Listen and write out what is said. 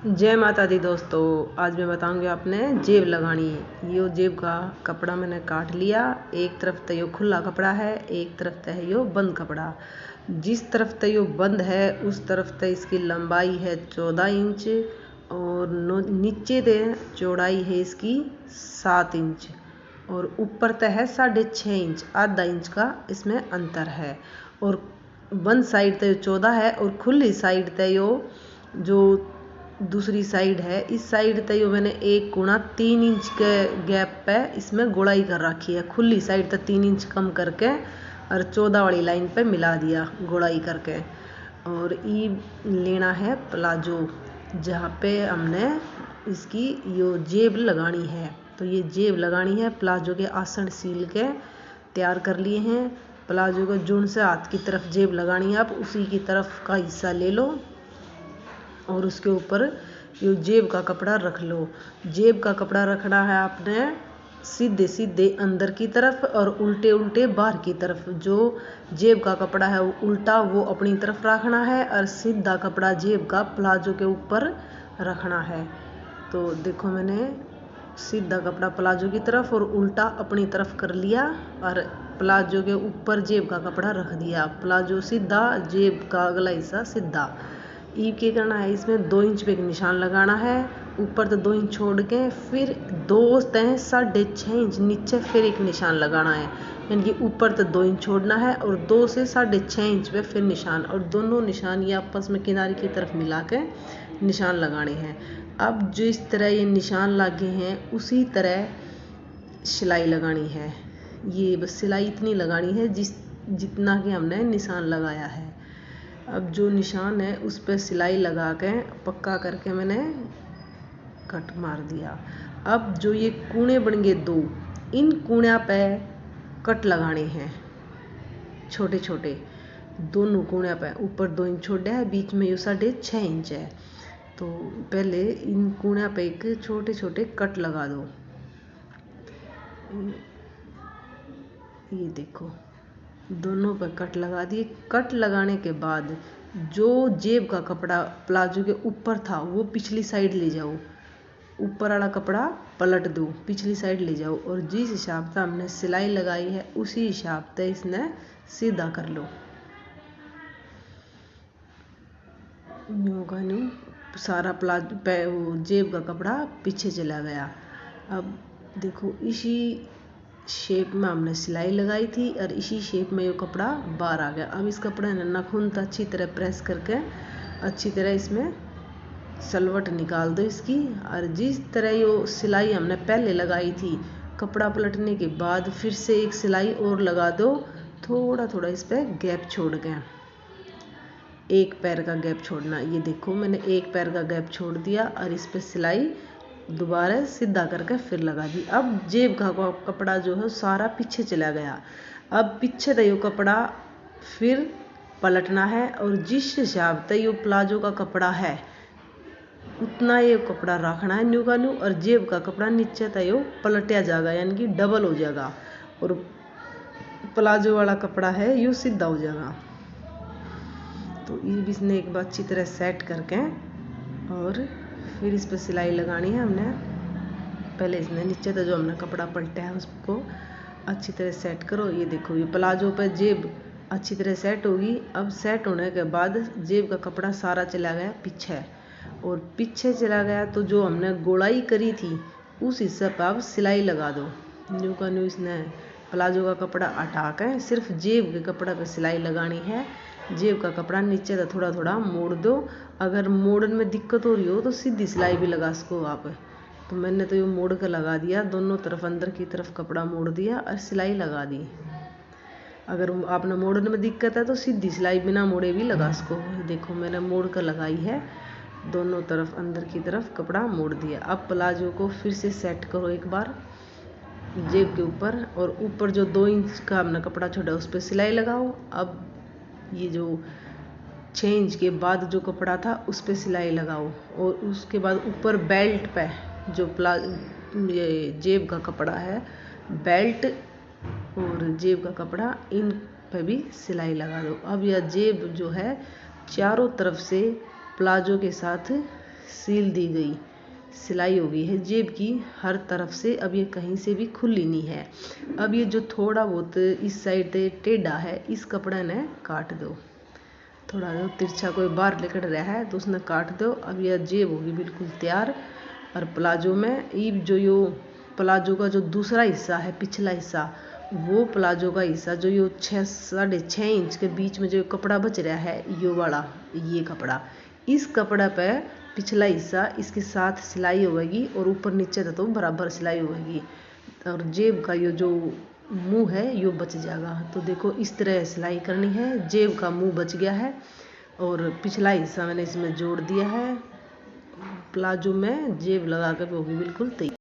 जय माता दी दोस्तों। आज मैं बताऊंगी आपने जेब लगानी है। यो जेब का कपड़ा मैंने काट लिया। एक तरफ तो यो खुला कपड़ा है, एक तरफ तो है यो बंद कपड़ा। जिस तरफ तो यो बंद है उस तरफ तो इसकी लंबाई है 14 इंच और नीचे दे चौड़ाई है इसकी 7 इंच और ऊपर तो है 6.5 इंच, आधा इंच का इसमें अंतर है। और बंद साइड तो 14 है और खुली साइड तो यो जो दूसरी साइड है, इस साइड तय मैंने एक गुणा 3 इंच के गैप पे इसमें गोलाई कर रखी है। खुली साइड तो 3 इंच कम करके और 14 वाली लाइन पे मिला दिया गोलाई करके। और ये लेना है प्लाजो, जहाँ पे हमने इसकी यो जेब लगानी है। तो ये जेब लगानी है, प्लाजो के आसन सील के तैयार कर लिए हैं। प्लाजो को जून से हाथ की तरफ जेब लगानी है, आप उसी की तरफ का हिस्सा ले लो और उसके ऊपर ये जेब का कपड़ा रख लो। जेब का कपड़ा रखना है आपने सीधे सीधे अंदर की तरफ और उल्टे उल्टे बाहर की तरफ। जो जेब का कपड़ा है वो उल्टा वो अपनी तरफ रखना है और सीधा कपड़ा जेब का प्लाजो के ऊपर रखना है। तो देखो मैंने सीधा कपड़ा प्लाजो की तरफ और उल्टा अपनी तरफ कर लिया और प्लाजो के ऊपर जेब का कपड़ा रख दिया। प्लाजो सीधा, जेब का अगला हिस्सा सीधा। ये क्या करना है, इसमें 2 इंच पे एक निशान लगाना है। ऊपर तो 2 इंच छोड़ के फिर 2 तय 6.5 इंच नीचे फिर एक निशान लगाना है। यानी कि ऊपर तो 2 इंच छोड़ना है और 2 से 6.5 इंच पे फिर निशान, और दोनों निशान ये आपस में किनारे की तरफ मिला के निशान लगाने हैं। अब जिस तरह ये निशान लगे हैं उसी तरह सिलाई लगानी है। ये बस सिलाई इतनी लगानी है जितना कि हमने निशान लगाया है। अब जो निशान है उस पर सिलाई लगा के पक्का करके मैंने कट मार दिया। अब जो ये कूने बन गए 2, इन कूणा पे कट लगाने हैं छोटे छोटे। दोनों कूणा पे ऊपर 2 इंच छोड़ा है, बीच में ये 6.5 इंच है। तो पहले इन कूणा पे एक छोटे छोटे कट लगा दो। ये देखो दोनों पर कट लगा दिए। कट लगाने के बाद जो जेब का कपड़ा प्लाजो के ऊपर था वो पिछली साइड ले जाओ, ऊपर वाला कपड़ा पलट दो, पिछली साइड ले जाओ और जिस हिसाब से हमने सिलाई लगाई है उसी हिसाब से इसने सीधा कर लो। यूं का यूं सारा प्लाजो पे जेब का कपड़ा पीछे चला गया। अब देखो इसी शेप में हमने सिलाई लगाई थी और इसी शेप में ये कपड़ा बाहर आ गया। अब इस कपड़े ने नाखून तो अच्छी तरह प्रेस करके अच्छी तरह इसमें सलवट निकाल दो इसकी। और जिस तरह ये सिलाई हमने पहले लगाई थी, कपड़ा पलटने के बाद फिर से एक सिलाई और लगा दो, थोड़ा थोड़ा इस पर गैप छोड़ के, एक पैर का गैप छोड़ना। ये देखो मैंने एक पैर का गैप छोड़ दिया और इस पर सिलाई दोबारा सीधा करके फिर लगा दी। अब जेब का कपड़ा जो है सारा पीछे चला गया। अब पीछे तो कपड़ा फिर पलटना है और जिस हिसाब से ये प्लाजो का कपड़ा है उतना ये कपड़ा रखना है न्यू का न्यू, और जेब का कपड़ा नीचे तो पलटिया जाएगा यानी कि डबल हो जाएगा और प्लाजो वाला कपड़ा है ये सीधा हो जाएगा। तो ये भी इसने एक बार अच्छी तरह सेट करके और फिर इस पर सिलाई लगानी है हमने। पहले इसने नीचे तो जो हमने कपड़ा पलटा है उसको अच्छी तरह सेट करो। ये देखो ये प्लाजो पे जेब अच्छी तरह सेट होगी। अब सेट होने के बाद जेब का कपड़ा सारा चला गया पीछे, और पीछे चला गया तो जो हमने गोलाई करी थी उस हिस्से पर अब सिलाई लगा दो। न्यू का न्यू इसने प्लाजो का कपड़ा हटा कर सिर्फ जेब के कपड़ा पे सिलाई लगानी है। जेब का कपड़ा नीचे तो थोड़ा थोड़ा मोड़ दो। अगर मोड़न में दिक्कत हो रही हो तो सीधी सिलाई भी लगा सको आप। तो मैंने तो ये मोड़ कर लगा दिया, दोनों तरफ अंदर की तरफ कपड़ा मोड़ दिया और सिलाई लगा दी। अगर आपने मोड़न में दिक्कत है तो सीधी सिलाई बिना मोड़े भी लगा सको। देखो मैंने मोड़ कर लगाई है, दोनों तरफ अंदर की तरफ कपड़ा मोड़ दिया। अब प्लाजो को फिर से सेट करो एक बार जेब के ऊपर, और ऊपर जो 2 इंच का हमने कपड़ा छोड़ा उस पर सिलाई लगाओ। अब ये जो 6 इंच के बाद जो कपड़ा था उस पर सिलाई लगाओ और उसके बाद ऊपर बेल्ट पे जो ये जेब का कपड़ा है, बेल्ट और जेब का कपड़ा इन पे भी सिलाई लगा दो। अब यह जेब जो है चारों तरफ से प्लाजो के साथ सील दी गई सिलाई हो गई है जेब की हर तरफ से। अब ये कहीं से भी खुली नहीं है। अब ये जो थोड़ा बहुत इस साइड टेढ़ा है इस कपड़े ने काट दो, थोड़ा जो तिरछा कोई बाहर निकल रहा है तो उसने काट दो। अब यह जेब होगी बिल्कुल तैयार। और प्लाजो में ये जो यो प्लाजो का जो दूसरा हिस्सा है पिछला हिस्सा, वो प्लाजो का हिस्सा जो यो 6-6.5 इंच के बीच में जो कपड़ा बच रहा है यो वाला ये कपड़ा, इस कपड़ा पे पिछला हिस्सा इसके साथ सिलाई होगी और ऊपर नीचे तो बराबर सिलाई होगी। और जेब का ये जो मुंह है यो बच जाएगा। तो देखो इस तरह सिलाई करनी है। जेब का मुंह बच गया है और पिछला हिस्सा मैंने इसमें जोड़ दिया है। प्लाजो में जेब लगा कर होगी बिल्कुल तैयार।